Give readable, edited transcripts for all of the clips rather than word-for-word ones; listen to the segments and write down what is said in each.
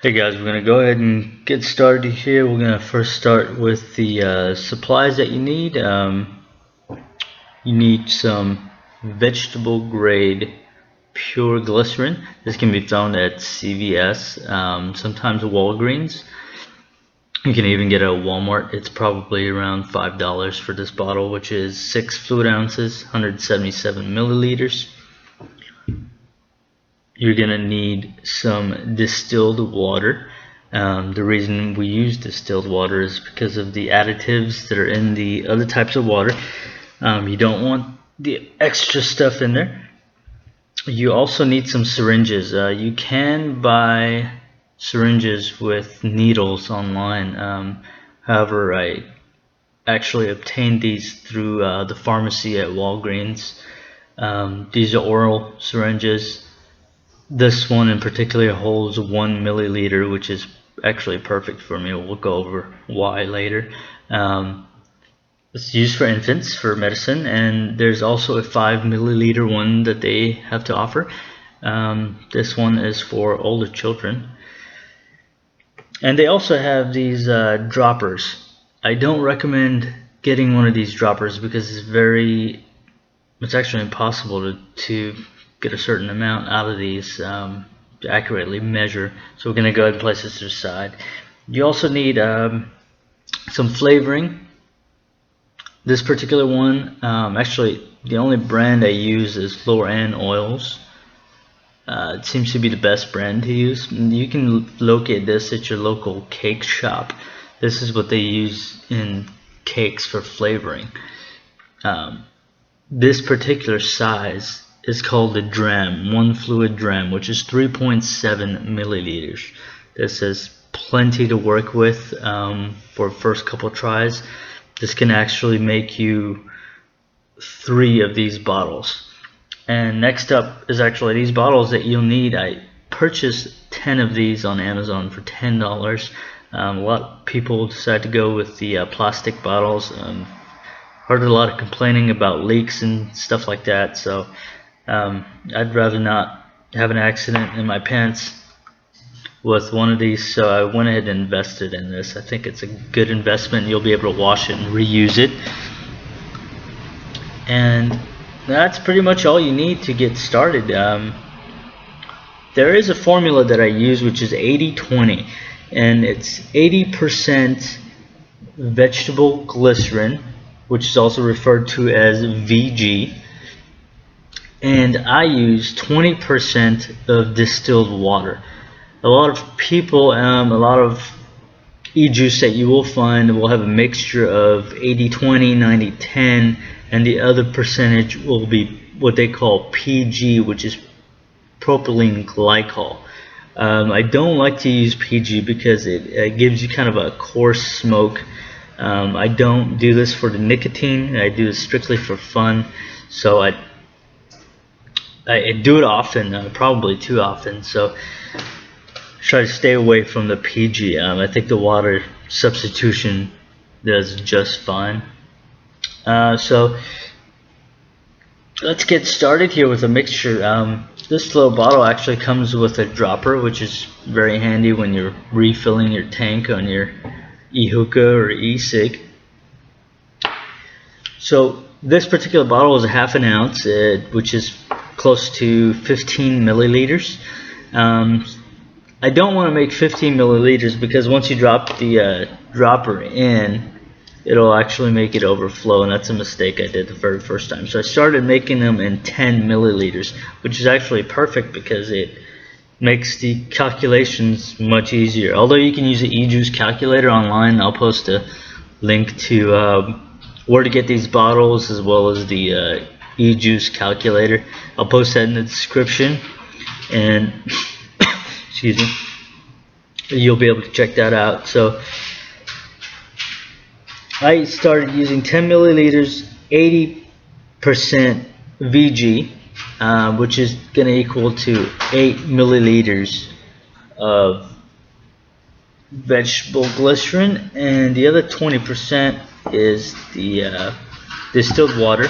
Hey guys, we're going to go ahead and get started here. We're going to first start with the supplies that you need. You need some vegetable grade pure glycerin. This can be found at CVS, sometimes Walgreens. You can even get it at Walmart. It's probably around $5 for this bottle, which is 6 fluid ounces, 177 milliliters. You're gonna need some distilled water. The reason we use distilled water is because of the additives that are in the other types of water. You don't want the extra stuff in there. You also need some syringes. You can buy syringes with needles online. However, I actually obtained these through the pharmacy at Walgreens. These are oral syringes. This one in particular holds 1 milliliter, which is actually perfect for me. We'll go over why later. It's used for infants for medicine, and there's also a 5 milliliter one that they have to offer. This one is for older children. And they also have these droppers. I don't recommend getting one of these droppers because it's actually impossible to get a certain amount out of these to accurately measure. So we're going to go ahead and place this to the side. You also need some flavoring. This particular one, actually the only brand I use is Glycerin oils. It seems to be the best brand to use. You can locate this at your local cake shop. This is what they use in cakes for flavoring. This particular size is called the dram, 1 fluid dram, which is 3.7 milliliters. This is plenty to work with for first couple tries. This can actually make you 3 of these bottles. And next up is actually these bottles that you'll need. I purchased 10 of these on Amazon for $10. A lot of people decide to go with the plastic bottles. Heard a lot of complaining about leaks and stuff like that, so I'd rather not have an accident in my pants with one of these, so I went ahead and invested in this. I think it's a good investment. You'll be able to wash it and reuse it. And that's pretty much all you need to get started. There is a formula that I use which is 80-20, and it's 80% vegetable glycerin, which is also referred to as VG, and I use 20% of distilled water. A lot of people, a lot of e-juice that you will find will have a mixture of 80-20, 90-10, and the other percentage will be what they call PG, which is propylene glycol. I don't like to use PG because it gives you kind of a coarse smoke. I don't do this for the nicotine. I do this strictly for fun. So I do it often, probably too often. So try to stay away from the PG. I think the water substitution does just fine. So let's get started here with a mixture. This little bottle actually comes with a dropper, which is very handy when you're refilling your tank on your e-hookah or e-cig. So this particular bottle is a half an ounce, which is close to 15 milliliters. I don't want to make 15 milliliters because once you drop the dropper in, it'll actually make it overflow, and that's a mistake I did the very first time. So I started making them in 10 milliliters, which is actually perfect because it makes the calculations much easier. Although you can use the e-juice calculator online. I'll post a link to where to get these bottles as well as the e-juice calculator. I'll post that in the description, and excuse me, you'll be able to check that out. So I started using 10 milliliters, 80% VG, which is going to equal to 8 milliliters of vegetable glycerin, and the other 20% is the distilled water.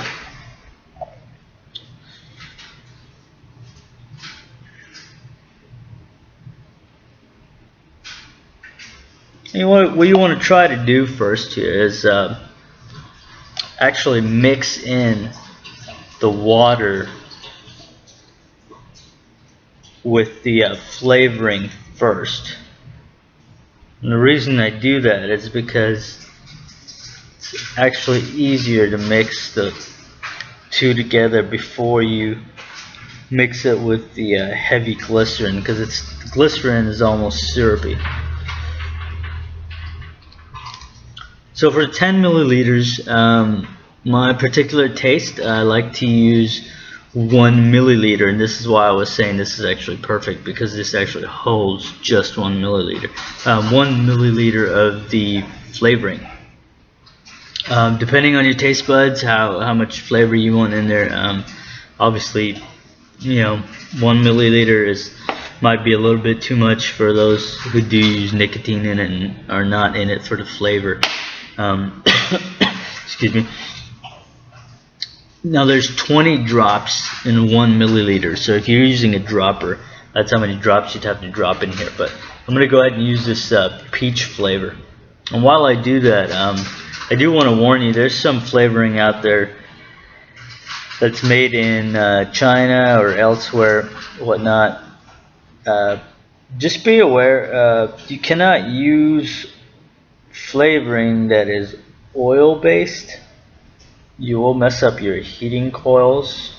What you want to try to do first here is actually mix in the water with the flavoring first. And the reason I do that is because it's actually easier to mix the two together before you mix it with the heavy glycerin, because the glycerin is almost syrupy. So for 10 milliliters, my particular taste, I like to use 1 milliliter, and this is why I was saying this is actually perfect, because this actually holds just 1 milliliter. 1 milliliter of the flavoring. Depending on your taste buds, how much flavor you want in there. Obviously, 1 milliliter might be a little bit too much for those who do use nicotine in it and are not in it for the flavor. Excuse me. Now there's 20 drops in 1 milliliter, so if you're using a dropper, that's how many drops you'd have to drop in here. But I'm going to go ahead and use this peach flavor. And while I do that, I do want to warn you, there's some flavoring out there that's made in China or elsewhere, whatnot. Just be aware, you cannot use flavoring that is oil based. You will mess up your heating coils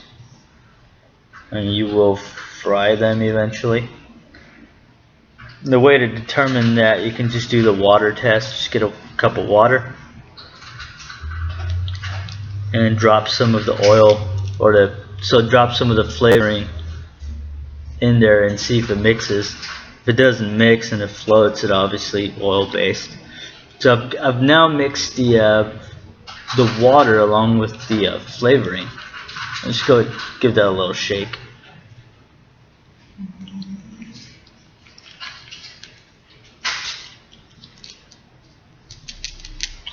and you will fry them eventually. The way to determine that, you can just do the water test. Just get a cup of water and drop some of the oil, drop some of the flavoring in there and see if it mixes. If it doesn't mix and it floats, it's obviously oil based. So I've now mixed the water along with the flavoring. Let's just go give that a little shake.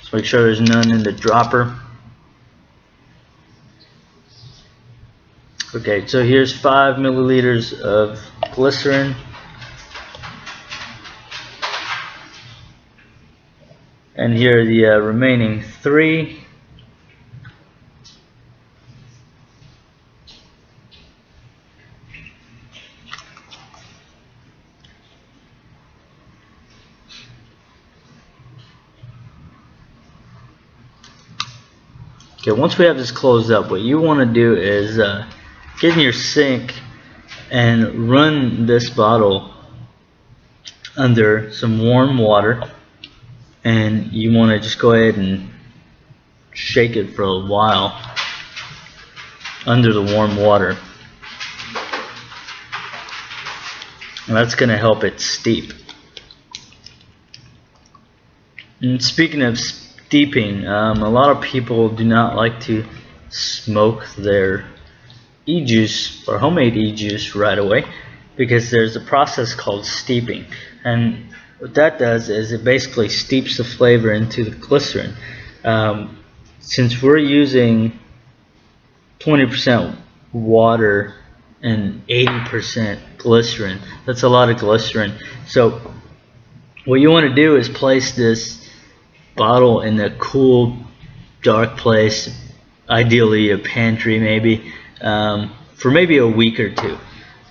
Just make sure there's none in the dropper. Okay, so here's 5 milliliters of glycerin. And here are the remaining 3. Okay, once we have this closed up, what you want to do is get in your sink and run this bottle under some warm water. And you want to just go ahead and shake it for a while under the warm water. And that's going to help it steep. And speaking of steeping, a lot of people do not like to smoke their e-juice or homemade e-juice right away, because there's a process called steeping. And what that does is it basically steeps the flavor into the glycerin. Since we're using 20% water and 80% glycerin, that's a lot of glycerin. So what you want to do is place this bottle in a cool, dark place, ideally a pantry maybe, for maybe a week or 2.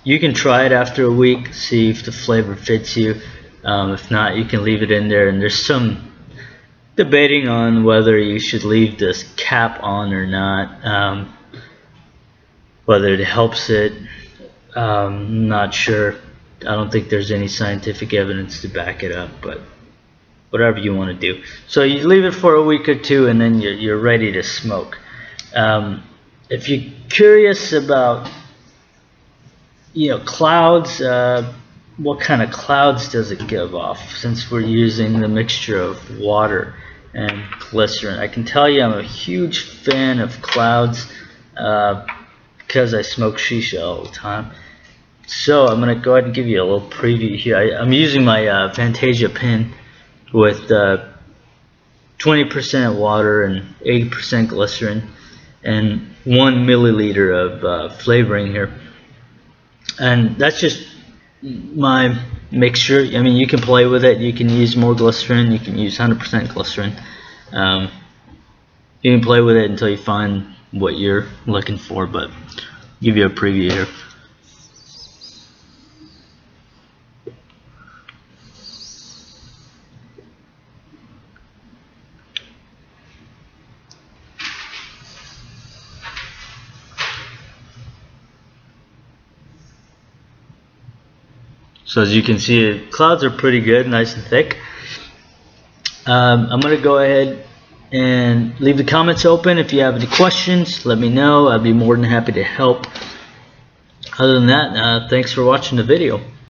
You can try it after a week, see if the flavor fits you. If not, you can leave it in there, and there's some debating on whether you should leave this cap on or not, whether it helps it. I'm not sure. I don't think there's any scientific evidence to back it up, but whatever you want to do. So you leave it for a week or 2, and then you're ready to smoke. If you're curious about clouds, what kind of clouds does it give off, since we're using the mixture of water and glycerin? I can tell you I'm a huge fan of clouds because I smoke shisha all the time. So I'm going to go ahead and give you a little preview here. I'm using my Fantasia pen with 20% water and 80% glycerin and 1 milliliter of flavoring here. And that's just my make sure, I mean, you can play with it. You can use more glycerin. You can use 100% glycerin. You can play with it until you find what you're looking for, but I'll give you a preview here. So as you can see, the clouds are pretty good, nice and thick. I'm going to go ahead and leave the comments open. If you have any questions, let me know. I'd be more than happy to help. Other than that, thanks for watching the video.